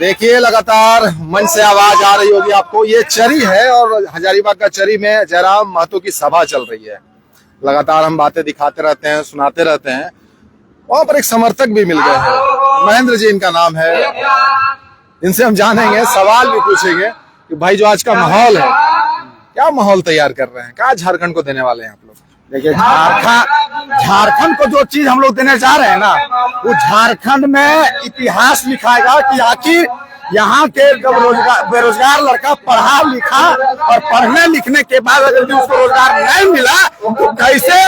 देखिए लगातार मंच से आवाज आ रही होगी आपको। ये चरी है और हजारीबाग का चरी में जयराम महतो की सभा चल रही है। लगातार हम बातें दिखाते रहते हैं, सुनाते रहते हैं। वहां पर एक समर्थक भी मिल गए हैं, महेंद्र जी इनका नाम है। इनसे हम जानेंगे, सवाल भी पूछेंगे कि भाई जो आज का माहौल है, क्या माहौल तैयार कर रहे हैं, क्या झारखंड को देने वाले हैं आप लोग? देखिए, झारखंड को जो चीज हम लोग देने जा रहे हैं ना, वो झारखंड में इतिहास लिखाएगा कि आखिर यहाँ के बेरोजगार लड़का पढ़ा लिखा और पढ़ने लिखने के बाद अगर भी उसको रोजगार नहीं मिला तो कैसे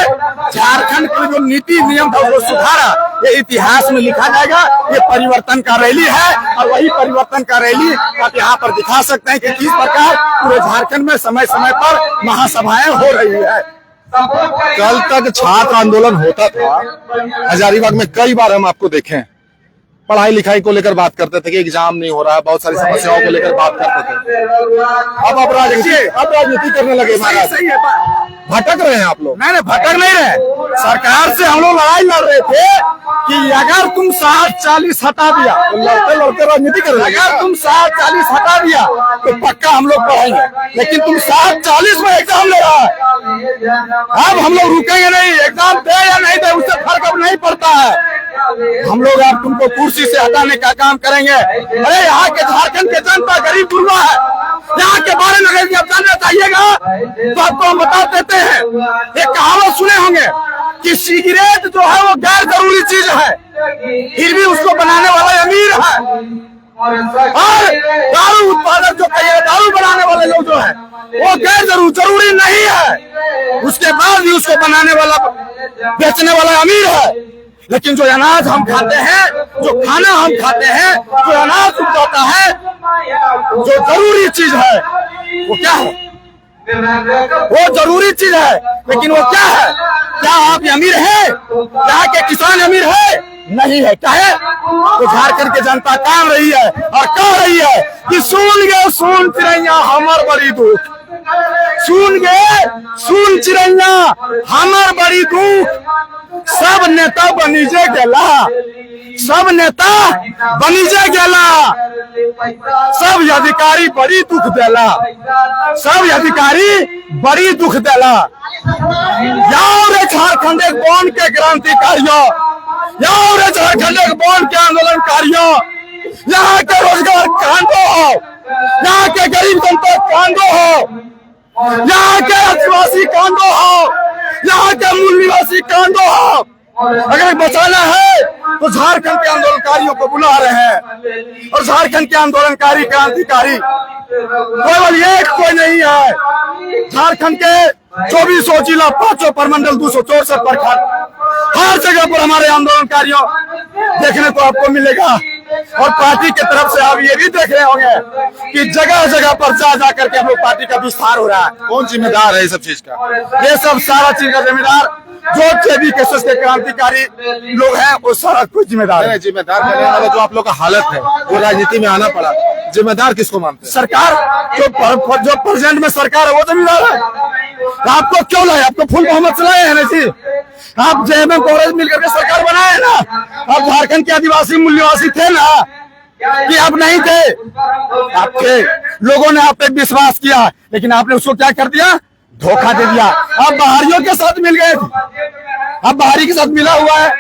झारखंड की जो नीति नियम था उसको सुधारा, ये इतिहास में लिखा जाएगा। ये परिवर्तन का रैली है और वही परिवर्तन का रैली आप यहाँ पर दिखा सकते हैं कि किस प्रकार पूरे झारखंड में समय समय पर महासभाएं हो रही है। कल तक छात्र आंदोलन होता था हजारीबाग में, कई बार हम आपको देखें पढ़ाई लिखाई को लेकर बात करते थे कि एग्जाम नहीं हो रहा है, बहुत सारी समस्याओं को लेकर बात करते थे। अब राजनीति करने लगे। सही है, भटक रहे हैं आप लोग? नहीं, भटक नहीं रहे। सरकार से हम लोग लड़ाई लड़ रहे थे कि अगर तुम 60-40 हटा दिया तो लड़ते लड़ते राजनीति कर रहे हैं। अगर तुम 60-40 हटा दिया तो पक्का हम लोग पढ़ेंगे, लेकिन तुम 60-40 में एग्जाम ले रहा है। अब हम लोग रुकेंगे नहीं, एग्जाम दे या नहीं दे उससे फर्क अब नहीं पड़ता है। हम लोग अब तुमको कुर्सी से हटाने का काम करेंगे। अरे यहाँ के झारखंड के जनता गरीब गुरबा है, यहाँ के बारे में अगर आप जानना चाहिएगा तो आपको हम बता देते हैं। एक कहावत सुने होंगे कि सिगरेट जो है वो गैर जरूरी चीज है, फिर भी उसको बनाने वाला अमीर है। और दारू उत्पादक जो कहिए, दारू बनाने वाले लोग जो है वो गैर जरूरी नहीं है, उसके बाद भी उसको बनाने वाला बेचने वाला अमीर है। लेकिन जो अनाज हम खाते हैं, जो खाना हम खाते हैं, जो अनाज उगाता है, जो जरूरी चीज है वो क्या है? वो जरूरी चीज है, लेकिन वो क्या है? क्या आप अमीर हैं? क्या के किसान अमीर है? नहीं है। क्या है? तो झारखंड की जनता काम रही है और कह रही है कि सुन गे सुन चिड़ैया हमर बड़ी दुख, सुन गे सुन चिड़ैया हमर बड़ी दुख। सब नेता बनीजे गेला, सब नेता बनीजे गेला, सब अधिकारी बड़ी दुख देला, सब अधिकारी बड़ी दुख देला। याओ रे झारखंड एक बन के क्रांतिकारियों, याओ रे झारखंड एक बन के आंदोलनकारियों, यहाँ के रोजगार कांदो हो, यहाँ के गरीब जनता कांदो हो, यहाँ के आदिवासी कांदो हो, यहाँ के मूल निवासी कांदो हो। अगर बचाना है तो झारखंड के आंदोलनकारियों को बुला रहे हैं और झारखंड के आंदोलनकारी क्रांतिकारी केवल एक कोई नहीं है। झारखंड के 2400 जिला, 5 प्रमंडल, 264 प्रखंड, हर जगह पर हमारे आंदोलनकारियों देखने को आपको मिलेगा। और पार्टी की तरफ से आप ये भी देख रहे होंगे कि जगह जगह पर जा करके हम लोग पार्टी का विस्तार हो रहा है। कौन जिम्मेदार है ये सब चीज का? ये सब सारा चीज का जिम्मेदार जो जेबी केसेस के क्रांतिकारी लोग हैं वो सारा कुछ जिम्मेदार है। जिम्मेदार बनने वाला जो आप लोग का हालत है, वो राजनीति में आना पड़ा, जिम्मेदार किसको मानते हैं? सरकार जो प्रेजेंट में सरकार है वो जिम्मेदार है। आपको क्यों लाए? आपको फुल बहुमत से लाए हैं ना जी? आप जेएमएम कांग्रेस मिलकर के सरकार बनाए ना? आप झारखंड के आदिवासी मूल निवासी थे ना कि आप नहीं थे? आपके लोगों ने आप पे विश्वास किया, लेकिन आपने उसको क्या कर दिया? धोखा दे दिया। आप बाहरियों के साथ मिल गए, आप बाहरी के साथ मिला हुआ है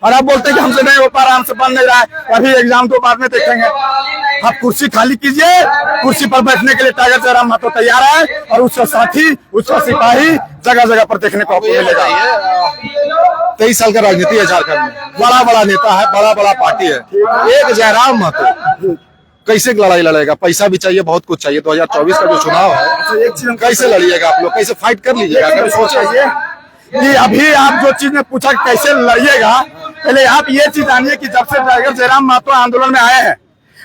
और आप बोलते हैं कि हमसे नहीं हो पा रहा, हमसे बन नहीं रहा है, अभी एग्जाम तो बाद में देखेंगे। आप कुर्सी खाली कीजिए, कुर्सी पर बैठने के लिए टाइगर जयराम महतो तैयार है और उसका साथी, उसका सिपाही जगह जगह पर देखने को आपको मिलेगा। 23 साल का राजनीति है झारखंड में, बड़ा बड़ा नेता है, बड़ा बड़ा पार्टी है। एक जयराम महतो कैसे लड़ाई लड़ेगा? पैसा भी चाहिए, बहुत कुछ चाहिए। 2024 का जो चुनाव है, कैसे लड़िएगा आप लोग? कैसे फाइट कर लीजिएगा? सोचिए कि अभी आप जो चीज ने पूछा कैसे लड़िएगा, पहले आप ये चीज जानिए कि जब से टाइगर जयराम महतो आंदोलन में आए हैं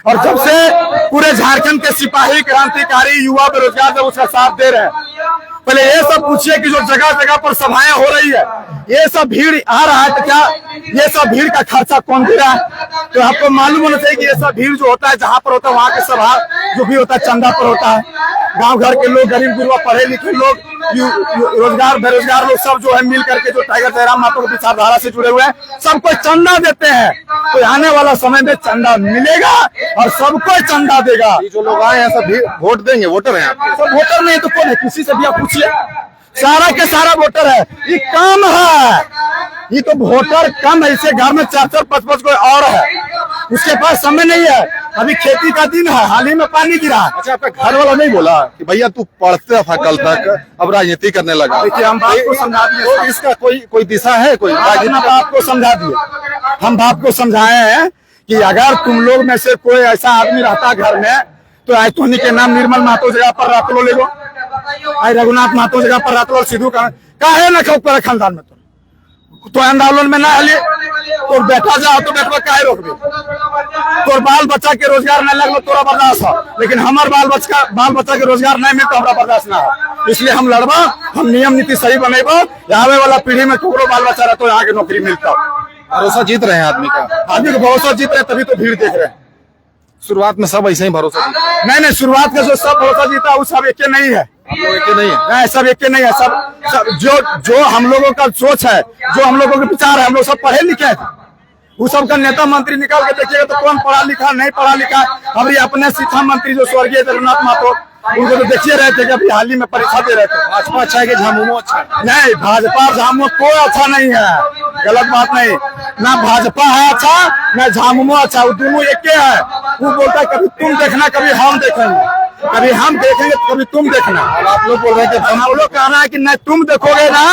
और जब से पूरे झारखंड के सिपाही, क्रांतिकारी, युवा, बेरोजगार जब उसका साथ दे रहे हैं, पहले ये सब पूछिए कि जो जगह जगह पर सभाएं हो रही है, ये सब भीड़ आ रहा है तो क्या ये सब भीड़ का खर्चा कौन दे रहा है? तो आपको मालूम होना चाहिए कि ये सब भीड़ जो होता है जहां पर होता है वहां के सभा जो भी होता है चंदा पर होता है। गांव घर के लोग, गरीब गुरबा, पढ़े लिखे लोग, रोजगार बेरोजगार लोग सब जो है मिल करके जो टाइगर जयराम महतो की विचारधारा से जुड़े हुए हैं, सबको चंदा देते हैं। तो आने वाला समय में चंदा मिलेगा और सबको चंदा देगा। जो लोग आए हैं सब वोट देंगे, वोटर हैं आपके? सब वोटर नहीं तो कौन है? किसी से भी आप पूछिए, सारा के सारा वोटर है। ये कम है, ये तो वोटर कम है। इसे घर में 4-4, 5-5 कोई और है, उसके पास समय नहीं है। अभी खेती का दिन है, हाल ही में पानी गिरा। अच्छा, आपका घर वाला नहीं बोला कि भैया तू पढ़ते था कल तक, अब राजनीति करने लगा? देखिए, हम बाप को समझा दिए। तो इसका कोई दिशा है? कोई राजनीति बाप को समझा दिए। हम बाप को समझाए हैं कि अगर तुम लोग में से कोई ऐसा आदमी रहता घर में तो आज तुमने के नाम निर्मल महतो जगह पर रख लो, ले लो। आज रघुनाथ महतो जगह पर रख लो। सिद्धू का है ना खौफ पर खानदान में तो आंदोलन में ना हले तो बेटा जाओ तो बेटवा काहे रोकबे? तोर बाल बच्चा के रोजगार नहीं लगलो तोरा बर्दाश्त है, लेकिन हमार बाल बच्चा के रोजगार नहीं मिलता हमरा बर्दाश्त ना है। इसलिए हम लड़बा, हम नियम नीति सही बनेबो, आवे वाला पीढ़ी में ककरो बाल बच्चा रहता यहाँ के नौकरी मिलता। भरोसा जीत रहे हैं आदमी का? आदमी का भरोसा जीत रहे, तभी तो भीड़ देख रहे हैं। शुरुआत में सब ऐसे ही भरोसा जीता? नहीं, शुरुआत का जो सब भरोसा जीता वो सब एक नहीं है। एक नहीं है? नहीं, सब एक नहीं है। सब जो हम लोगों का सोच है, जो हम लोगों के विचार है, हम लोग सब पढ़े लिखे हैं। वो सब का नेता मंत्री निकाल के देखिएगा तो कौन पढ़ा लिखा नहीं पढ़ा लिखा। अभी अपने शिक्षा मंत्री जो स्वर्गीय रघुनाथ महतो, उनको तो देखिए रहे थे कि अभी हाल ही में परीक्षा दे रहे थे। भाजपा अच्छा है कि झामुमो अच्छा है? नहीं, भाजपा झामुमो कोई अच्छा नहीं है, गलत बात नहीं। ना भाजपा है अच्छा, ना झामुमो अच्छा, वो दोनों एक है। वो बोलता है कभी तुम देखना, कभी हम देखेंगे, कभी हम देखेंगे तो कभी तुम देखना। और आप लोग बोल रहे हैं कि हम लोग कहना है कि नहीं तुम देखोगे ना,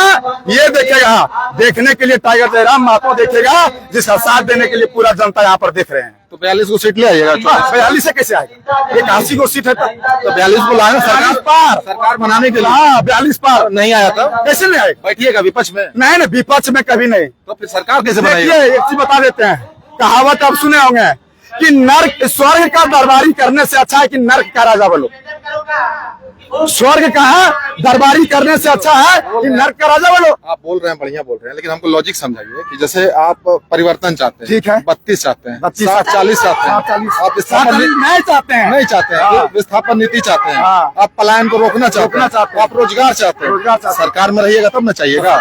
ये देखेगा। देखने के लिए टाइगर जयराम महतो देखेगा, जिसका साथ देने के लिए पूरा जनता यहाँ पर देख रहे हैं। तो 42 को सीट ले आइएगा? 42 से कैसे आएगा? 81 को सीट है तो 42 को लाए सरकार बनाने के लिए। हाँ, 42 पार नहीं आया था, कैसे नहीं आएगा? बैठिएगा विपक्ष में? नहीं, विपक्ष में कभी नहीं। तो फिर सरकार कैसे देखिए, बनाएगी? एक चीज बता देते हैं, कहावत आप सुने होंगे कि नर्क स्वर्ग का दरबारी करने से अच्छा है कि नर्क का राजा बनो। स्वर्ग का दरबारी करने से अच्छा है कि नर्क का राजा बनो। आप बोल रहे हैं, बढ़िया बोल रहे हैं, लेकिन हमको लॉजिक समझाइए कि जैसे आप परिवर्तन चाहते हैं, ठीक है, 32 चाहते हैं, 60, 40 चाहते हैं, 40, आप विस्थापन नहीं चाहते हैं, नहीं चाहते हैं, विस्थापन नीति चाहते हैं, आप पलायन को रोकना चाहते हैं, आप रोजगार चाहते हैं, सरकार में रहिएगा तब न चाहिएगा।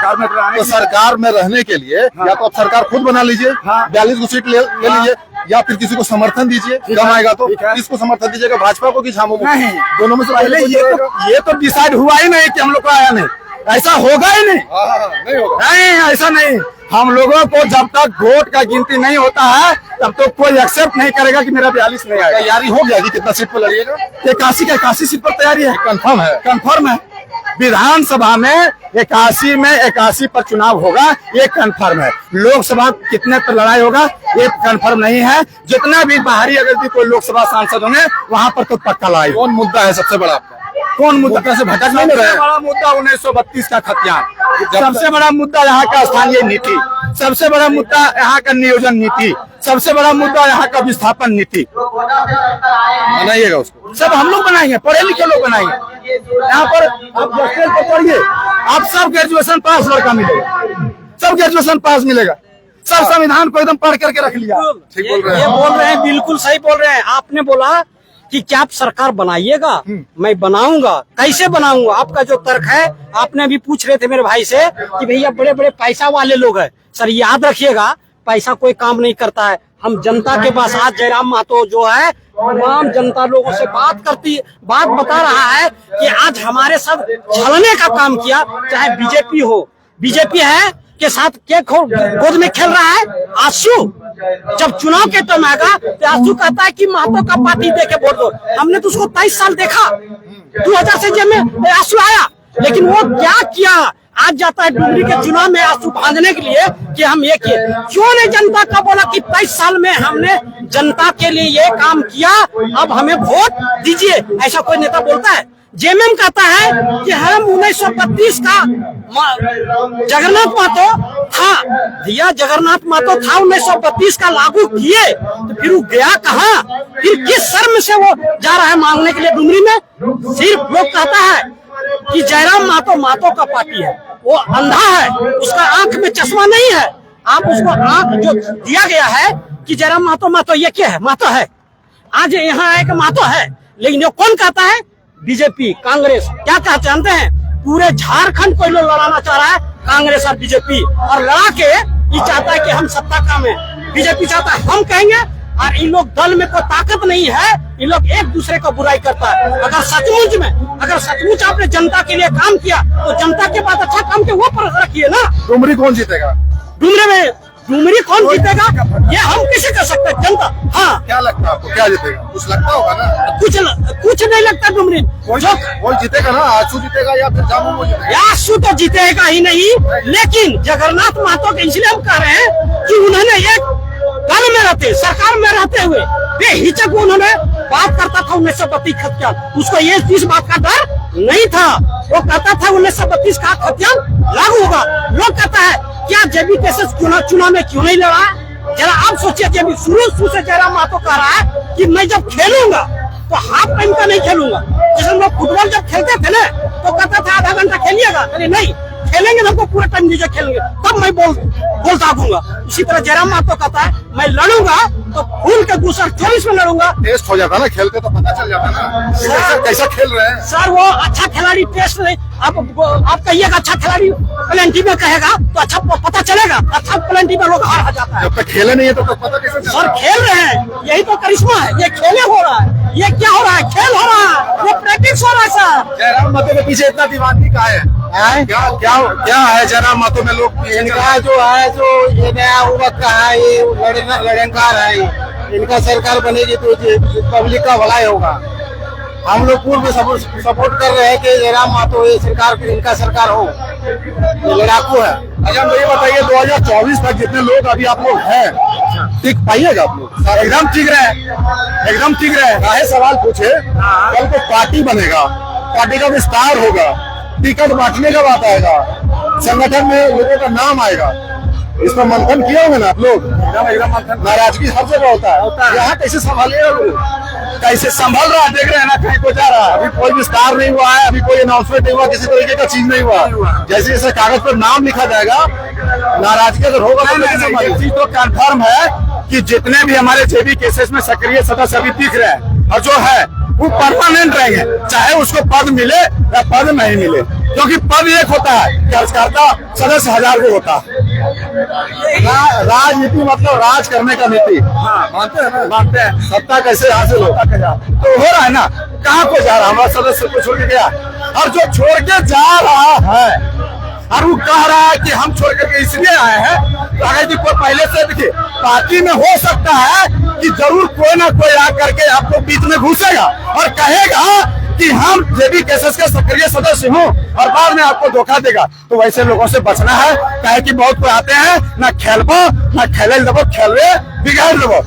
तो सरकार में रहने के लिए या तो आप सरकार खुद बना लीजिए, 42 को सीट ले लीजिए, या फिर किसी को समर्थन दीजिए। कम आएगा तो किसको समर्थन दीजिएगा, भाजपा को कि झामुमो? नहीं, दोनों में से पहले ये तो डिसाइड हुआ ही नहीं कि हम लोग को आया नहीं, ऐसा होगा ही नहीं। नहीं होगा, नहीं, ऐसा नहीं। हम लोगों को जब तक वोट का गिनती नहीं होता है तब तो कोई एक्सेप्ट नहीं करेगा कि मेरा 42 नहीं आएगा। तैयारी हो गया कि कितना सीट पर लड़िएगा? 81 सीट पर तैयारी है, कंफर्म है? कंफर्म है। विधानसभा में 81 पर चुनाव होगा, ये कंफर्म है। लोकसभा कितने पर लड़ाई होगा ये कंफर्म नहीं है। जितना भी बाहरी अगर भी कोई लोकसभा सांसद होंगे वहां पर तो पक्का लड़ाई। कौन मुद्दा है सबसे बड़ा आपका? कौन मुद्दा से भटक नहीं रहे? बड़ा मुद्दा 1932 का खतियान, सबसे बड़ा मुद्दा यहाँ का स्थानीय नीति, सबसे बड़ा मुद्दा यहाँ का नियोजन नीति, सबसे बड़ा मुद्दा यहाँ का विस्थापन नीति। बनाइएगा उसको, सब हम लोग बनाएंगे, पढ़े लिखे लोग बनाएंगे। यहाँ पर आप हॉस्टल पर पढ़िए, आप सब ग्रेजुएशन पास लड़का मिलेगा, सब ग्रेजुएशन पास मिलेगा, सब संविधान को एकदम पढ़ करके रख लिया। ठीक बोल रहे ये हैं, बोल रहे हैं, बिल्कुल सही बोल रहे हैं। आपने बोला कि क्या आप सरकार बनाइएगा? मैं बनाऊंगा। कैसे बनाऊंगा? आपका जो तर्क है, आपने भी पूछ रहे थे मेरे भाई से कि भैया बड़े बड़े पैसा वाले लोग हैं। सर याद रखिएगा, पैसा कोई काम नहीं करता है। हम जनता के पास, आज जयराम महतो जो है तमाम जनता लोगों से बात बता रहा है कि आज हमारे साथ छलने का काम किया। चाहे बीजेपी हो, बीजेपी है के साथ क्या गोद में खेल रहा है आंसू। जब चुनाव के टाइम आएगा तो आंसू कहता है कि महतो का पार्टी दे के वोट दो। हमने तो उसको 23 साल देखा, 2000 से जेल में आंसू आया, लेकिन वो क्या किया? आज जाता है डुमरी के चुनाव में आंसू बांधने के लिए कि हम ये किए। क्यों नहीं जनता का बोला कि 23 साल में हमने जनता के लिए ये काम किया, अब हमें वोट दीजिए? ऐसा कोई नेता बोलता है? जेएमएम कहता है कि हम 1932 का जगन्नाथ महतो था, दिया जगन्नाथ महतो था 1932 का लागू किए, तो फिर वो गया कहाँ? फिर किस शर्म से वो जा रहा है मांगने के लिए डुमरी में? सिर्फ लोग कहता है कि जयराम महतो का पार्टी है, वो अंधा है, उसका आंख में चश्मा नहीं है। आप उसको आंख जो दिया गया है कि जयराम महतो ये क्या है? महतो है। आज यहाँ एक महतो है, लेकिन ये कौन कहता है? बीजेपी, कांग्रेस। क्या कहते जानते हैं? पूरे झारखंड को लोग लड़ाना चाह रहा है, कांग्रेस और बीजेपी, और लड़ा के ये चाहता है कि हम सत्ता का में। बीजेपी चाहता है हम कहेंगे, और इन लोग दल में कोई ताकत नहीं है, इन लोग एक दूसरे का बुराई करता है। अगर सचमुच आपने जनता के लिए काम किया तो जनता के पास अच्छा काम किया वो पर रखिए ना। डुमरी कौन जीतेगा? डुमरी कौन जीतेगा ये हम कैसे कर सकते हैं? जनता। हाँ, क्या लगता है आपको, क्या जीतेगा? कुछ लगता होगा ना? कुछ नहीं लगता। डुमरी वही जीतेगा ना? आशू जीतेगा या फिर जामुन जीतेगा? आशू तो जीतेगा ही नहीं, लेकिन जगन्नाथ महतो के इसलिए हम कह रहे हैं कि उन्होंने एक दल में रहते, सरकार में रहते हुए बेहिचक उन्होंने बात करता था 1932 खतियान। उसको ये इस बात का डर नहीं था। वो कहता था 1932 का खतियान लागू होगा। लोग कहता है क्या जेबी कैसे चुनाव में क्यों नहीं लड़ा? जरा आप सोचिए, जेबी शुरू से जयराम महतो कह रहा है कि मैं जब खेलूंगा तो हाफ टाइम का नहीं खेलूंगा। जैसे हम लोग फुटबॉल जब खेलते थे ना तो कहता था आधा घंटा खेलिएगा, अरे नहीं खेलेंगे तो हमको पूरा टाइम दीजिए, खेलेंगे तब मैं बोलता दूंगा। उसी तरह जयराम महतो कहता है मैं लड़ूंगा तो फूल के 224 में लड़ूंगा। टेस्ट हो जाता ना, खेलते तो पता चल जाता ना कैसा खेल रहे हैं। सर वो अच्छा खिलाड़ी टेस्ट नहीं, आप कहिएगा अच्छा खिलाड़ी प्लेंटी में कहेगा तो अच्छा पता चलेगा। अच्छा प्लेंटी में लोग हार जाता है। जब तक खेले नहीं है तो पता कैसे चलेगा? सर खेल रहे हैं, यही तो करिश्मा है। ये खेले हो रहा है, ये क्या हो रहा है? खेल हो रहा है, ये प्रैक्टिस हो रहा है। सर जयराम महतो के पीछे इतना दीवानगी का है? क्या है जयराम महतो में? लोग इनका जो है जो ये नया युवक का है, ये लड़नकार है, इनका सरकार बनेगी तो पब्लिक का भलाई होगा। हम लोग पूर्व में सपोर्ट कर रहे हैं कि जयराम महतो ये सरकार, इनका सरकार हो। ये लड़ाकू है। अच्छा तो ये बताइए 2024 तक जितने लोग अभी आप लोग हैं टिक पाइएगा? आप लोग एकदम टिक रहे हैं, एकदम टिक रहे हैं। काहे सवाल पूछे, कल को पार्टी बनेगा, पार्टी का विस्तार होगा, टिकट बांटने का बात आएगा, संगठन में लोगों का नाम आएगा, इस पर मंथन किया होगा ना आप लोग? नाराजगी हर जगह होता है। यहाँ कैसे संभालिएगा लोग? कैसे संभल रहा है? देख रहे हैं ना कहीं को जा रहा है। अभी कोई विस्तार नहीं हुआ है, अभी कोई अनाउंसमेंट नहीं हुआ, किसी तरीके का चीज नहीं हुआ। जैसे जैसे कागज पर नाम लिखा जाएगा, नाराजगी अगर होगा तो चीज तो कन्फर्म है कि जितने भी हमारे जेबी केसेस में सक्रिय सदस्य अभी दिख रहे हैं और जो है वो परमानेंट रहेंगे, चाहे उसको पद मिले या पद नहीं मिले, क्योंकि पद एक होता है, कार्यकर्ता सदस्य 1000 को होता है। राजनीति मतलब राज करने का नीति। मानते हैं ना? मानते हैं। सत्ता कैसे हासिल होता तो हो रहा है ना? कहाँ को जा रहा? हमारा सदस्य को छोड़ के गया, और जो छोड़ के जा रहा है और वो कह रहा है कि हम छोड़ करके इसलिए आए हैं, तो अगर जी कोई पहले से देखिए पार्टी में हो सकता है कि जरूर कोई ना कोई आ करके आपको बीच में घुसेगा और कहेगा कि हम जेबी केसेस के सक्रिय सदस्य हूँ, और बाद में आपको धोखा देगा। तो वैसे लोगों से बचना है, कहे कि बहुत कोई आते हैं ना खेलबो ना खेले देवो, खेलवे बिगाड़ देवो।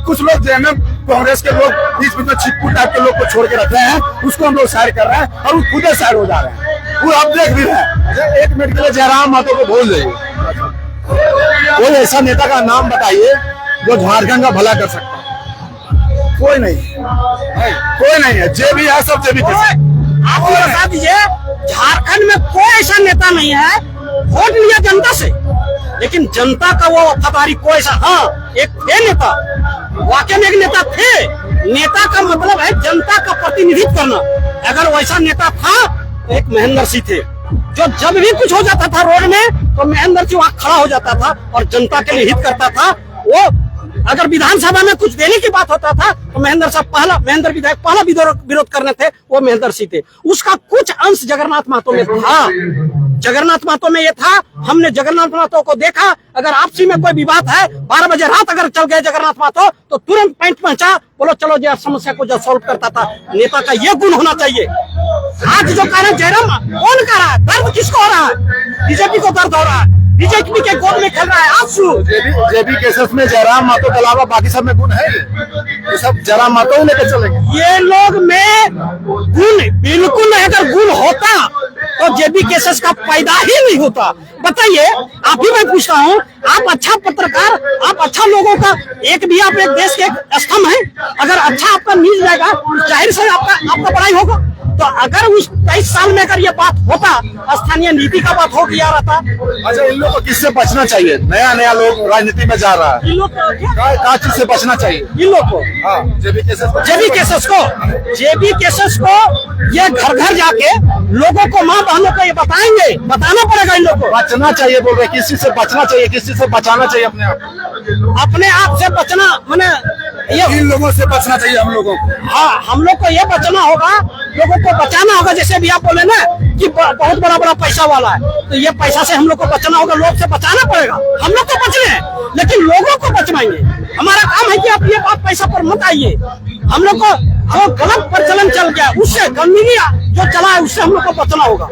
कुछ लोग जेएमएम कांग्रेस के लोग बीच में छिपकू टाइप के लोग को छोड़ के रखे हैं, उसको हम लोग साइड कर रहे हैं और वो खुद साइड हो जा रहे हैं। वो आप देख भी रहे हैं। 1 मिनट के लिए जयराम महतो को भूल जाइए, कोई ऐसा नेता का नाम बताइए जो झारखंड का भला कर सकता है। कोई नहीं, कोई नहीं है। जे भी है सब जेबी के साथ। आप बता दीजिए, झारखंड में कोई ऐसा नेता नहीं है, वोट लिया जनता से, लेकिन जनता का वो वफादारी कोई ऐसा। हाँ, एक थे नेता, वाकई में एक नेता थे। नेता का मतलब है जनता का प्रतिनिधित्व करना। अगर वैसा नेता था तो एक महेंद्र सिंह थे, जो जब भी कुछ हो जाता था रोड में तो महेंद्र सिंह वहां खड़ा हो जाता था और जनता के लिए हित करता था। वो अगर विधानसभा में कुछ देने की बात होता था तो महेंद्र विधायक पहला विरोध करने थे, वो महेंद्र सिंह थे। उसका कुछ अंश जगन्नाथ महतो में था। जगन्नाथ महतो में ये था, हमने जगन्नाथ महतो को देखा, अगर आपसी में कोई विवाद है 12 बजे रात अगर चल गए जगन्नाथ महतो तो तुरंत पैंट पहुंचा, बोलो चलो जो समस्या को जो सॉल्व करता था। नेता का ये गुण होना चाहिए। आज जो कह रहे हैं जयराम, कौन कर रहा है? दर्द किसको हो रहा है? बीजेपी को दर्द हो रहा है, बीजेपी के गोद में खेल रहा है आंसू। जेबी केसेस में जयराम महतो के अलावा बाकी सब में गुण है, ये सब जयराम महतो ही लेकर चलेंगे। ये लोग में गुण बिल्कुल नहीं, अगर गुण होता तो जेबी केसेस का पैदा ही नहीं होता। बताइए, आप ही मैं पूछता हूँ, आप अच्छा पत्रकार, आप अच्छा लोगों का एक भी आप एक देश के एक स्तंभ है। अगर अच्छा आपका न्यूज जाएगा जाहिर से आपका बड़ाई होगा। तो अगर उस 23 साल में अगर ये बात होता, स्थानीय नीति का बात हो गया रहता। अच्छा, इन लोग को किससे बचना चाहिए? नया नया लोग राजनीति में जा रहा है, इन लोग क्या चीज से बचना चाहिए इन लोग को हाँ जेबी केसेस को ये घर घर जाके लोगों को, माँ बहनों को ये बताएंगे, बताना पड़ेगा इन लोग को। बचना चाहिए बोल रहे, किस चीज से बचना चाहिए, किस चीज से बचाना चाहिए अपने आप? अपने आप से बचना माने ये इन लोगों से बचना चाहिए हम लोगों को। हाँ, हम लोग को ये बचना होगा, लोगों को बचाना होगा। जैसे भी आप बोले ना कि बहुत बड़ा बड़ा पैसा वाला है, तो ये पैसा से हम लोग को बचना होगा, लोग से बचाना पड़ेगा। हम लोग तो बच रहे हैं, लेकिन लोगों को बचवाएंगे। हमारा काम है कि आप ये बात पैसा पर मत आइए। हम लोग को जो गलत प्रचलन चल गया, उससे गंदगी जो चला है, उससे हम लोग को बचना होगा।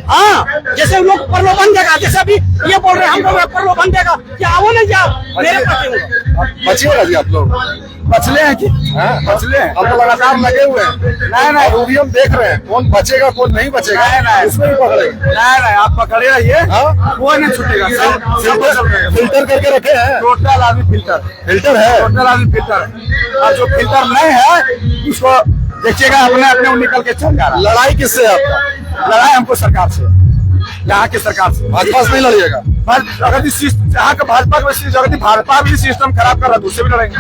हाँ, जैसे लोग प्रलोभन देगा, जैसे अभी ये बोल रहे हैं हम लोग प्रलोभन देगा कि आओ नहीं जाओ मेरे बचिएगा जी आप लोग? बचले हैं कि बचले हैं, हम तो लगातार लगे हुए हैं। नहीं रूबी हम देख रहे हैं, कौन बचेगा कौन नहीं बचेगा, उसमें भी पकड़ेंगे। नहीं आप पकड़े रहिए, कोई नहीं छूटेगा। फिल्टर करके रखे हैं, टोटल आदमी फिल्टर है। टोटल आदमी फिल्टर। और जो फिल्टर नहीं है उसको देखिएगा अपने अपने निकल के चल जा रहा है। लड़ाई किससे है आपका? लड़ाई हमको सरकार से, यहाँ की सरकार से। भाजपा से नहीं लड़िएगा? अगर यहाँ का भाजपा का भाजपा भी सिस्टम खराब कर रहा है, उससे भी लड़ेंगे।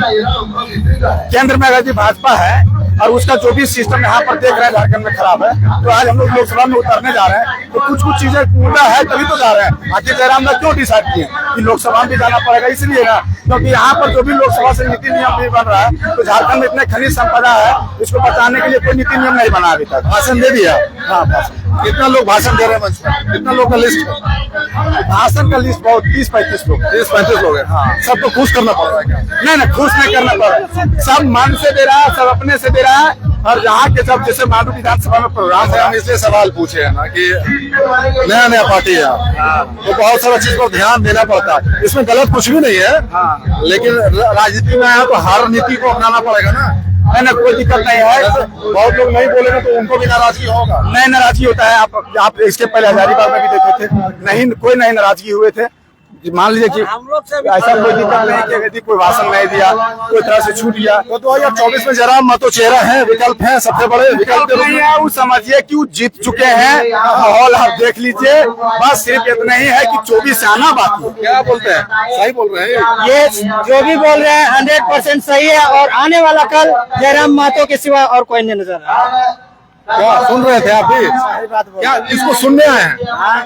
केंद्र में अगर भाजपा है और उसका जो भी सिस्टम यहाँ पर देख रहे हैं झारखंड में खराब है, तो आज हम लोग लोकसभा में उतरने जा रहे हैं। तो कुछ चीजें मुद्दा है तभी तो जा रहे हैं। आखिर जयराम ने क्यों डिसाइड किए कि लोकसभा में भी जाना पड़ेगा? इसलिए ना, क्योंकि यहाँ पर जो भी लोकसभा से नीति नियम नहीं बन रहा है, तो झारखंड में इतने खनिज संपदा है, इसको बचाने के लिए कोई नीति नियम नहीं बना अभी तक। भाषण दे दिया? हाँ, भाषण। कितना लोग भाषण दे रहे हैं मंच पर? कितना लोग का लिस्ट है? भाषण का लिस्ट बहुत 30-35 लोग, 30-35 लोग हैं। हाँ। सबको खुश करना पड़ रहा है क्या? नहीं खुश नहीं करना पड़ रहा, सब मन से दे रहा है, सब अपने से दे रहा है। और यहाँ के सब जैसे मांडू विधानसभा में प्रोग्राम है, हम इसलिए सवाल पूछे है ना कि नया नया पार्टी है, तो बहुत सारा चीज पर ध्यान देना पड़ता है। इसमें गलत कुछ भी नहीं है, लेकिन राजनीति में आया तो हर नीति को अपनाना पड़ेगा ना। ना कोई दिक्कत नहीं है। बहुत लोग नहीं बोलेंगे तो उनको भी नाराजगी होगा। नहीं नाराजगी होता है। आप इसके पहले हजारीबाग में भी देखे थे, नहीं कोई नहीं नाराजगी हुए थे। मान लीजिए कि ऐसा कोई दिक्कत नहीं कि यदि कोई भाषण नहीं दिया, कोई तरह से छूट गया। तो 2024 में जयराम महतो चेहरा है, विकल्प है, सबसे बड़े विकल्प नहीं है। वो समझिए कि वो जीत चुके हैं, माहौल आप देख लीजिए। बस सिर्फ इतना ही है कि 24 आना बाकी है। क्या बोलते हैं? सही बोल रहे हैं ये जो भी बोल रहे हैं 100% सही है। और आने वाला कल जयराम महतो के सिवा और कोई नहीं नजर आ रहा। क्या सुन रहे थे आप भी? क्या इसको सुनने आए हैं?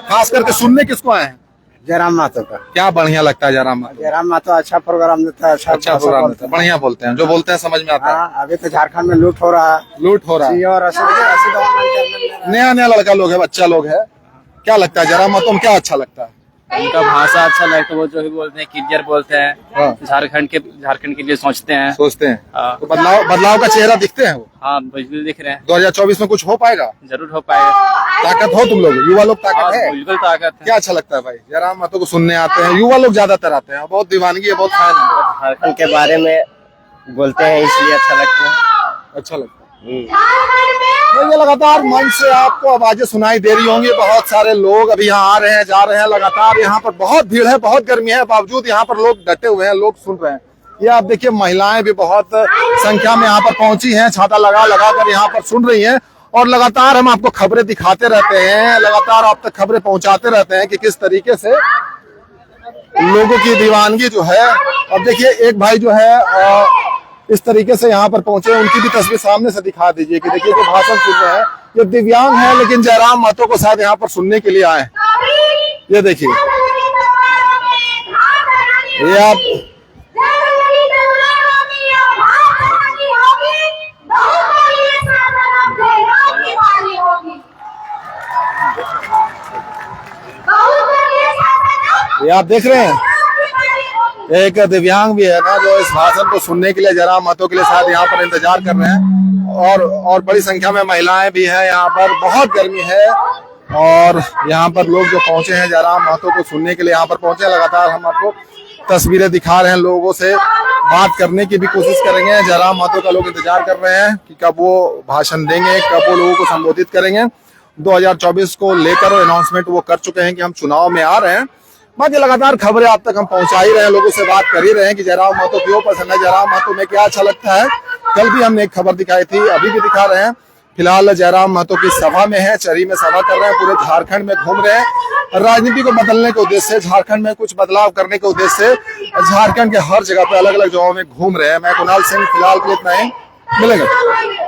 खास करके सुनने किसको आए हैं? जयराम महतो का क्या बढ़िया लगता है जयराम महतो? जयराम महतो अच्छा प्रोग्राम देता है, अच्छा प्रोग्राम देता है, बढ़िया बोलते हैं, जो बोलते हैं समझ में आता है। अभी तो झारखंड में लूट हो रहा है, लूट हो रहा है, और नया नया लड़का लोग है, बच्चा लोग है। क्या लगता है जयराम महतो में क्या अच्छा लगता है? उनका भाषा अच्छा लगता है, वो जो भी बोलते हैं क्लियर बोलते हैं, हाँ। झारखंड के लिए सोचते हैं। हाँ। तो बदलाव का चेहरा दिखते हैं वो। हाँ बिल्कुल दिख रहे हैं। 2024 में कुछ हो पाएगा? जरूर हो पाएगा। ताकत हो तुम लोग, युवा लोग ताकत है? बिल्कुल ताकत है। क्या अच्छा लगता है भाई? जयराम महतो को सुनने आते हैं, युवा लोग ज्यादातर आते हैं, बहुत दीवानगी है, बहुत फैन है, झारखंड के बारे में बोलते हैं इसलिए अच्छा लगता है। अच्छा लगता है। तो ये लगातार मंच से आपको आवाजें सुनाई दे रही होंगी, बहुत सारे लोग अभी यहाँ आ रहे हैं, जा रहे हैं, लगातार यहाँ पर बहुत भीड़ है, बहुत गर्मी है, बावजूद यहाँ पर लोग डटे हुए हैं, लोग सुन रहे हैं। ये आप देखिए महिलाएं भी बहुत संख्या में यहाँ पर पहुंची हैं, छाता लगा कर यहाँ पर सुन रही हैं। और लगातार हम आपको खबरें दिखाते रहते हैं, लगातार आप तक खबरें पहुंचाते रहते हैं कि किस तरीके से लोगों की दीवानगी जो है। अब देखिए एक भाई जो है इस तरीके से यहाँ पर पहुंचे, उनकी भी तस्वीर सामने से दिखा दीजिए कि देखिए जो भाषण सुन रहे हैं ये दिव्यांग है, लेकिन जयराम महतो को शायद यहाँ पर सुनने के लिए आए। ये देखिए, ये आप देख रहे हैं, एक दिव्यांग भी है ना जो इस भाषण को सुनने के लिए जयराम महतो के लिए शायद यहाँ पर इंतजार कर रहे हैं। और बड़ी संख्या में महिलाएं भी हैं यहाँ पर, बहुत गर्मी है। और यहाँ पर लोग जो पहुंचे हैं जयराम महतो को सुनने के लिए यहाँ पर पहुंचे। लगातार हम आपको तस्वीरें दिखा रहे हैं, लोगों से बात करने की भी कोशिश करेंगे। जयराम महतो का लोग इंतजार कर रहे हैं कि कब वो भाषण देंगे, कब वो लोगों को संबोधित करेंगे। 2024 को लेकर अनाउंसमेंट वो कर चुके हैं कि हम चुनाव में आ रहे हैं। बाकी लगातार खबरें आप तक हम पहुंचा ही रहे हैं, लोगों से बात कर ही रहे हैं कि जयराम महतो क्यों पसंद है, जयराम महतो में क्या अच्छा लगता है। कल भी हमने एक खबर दिखाई थी, अभी भी दिखा रहे हैं। फिलहाल जयराम महतो की सभा में है, चरी में सभा कर रहे हैं, पूरे झारखंड में घूम रहे हैं। राजनीति को बदलने के उद्देश्य से, झारखंड में कुछ बदलाव करने के उद्देश्य से झारखंड के हर जगह पे अलग अलग जगहों में घूम रहे हैं। मैं कुणाल सिंह, फिलहाल के लिए इतना ही, मिलेंगे।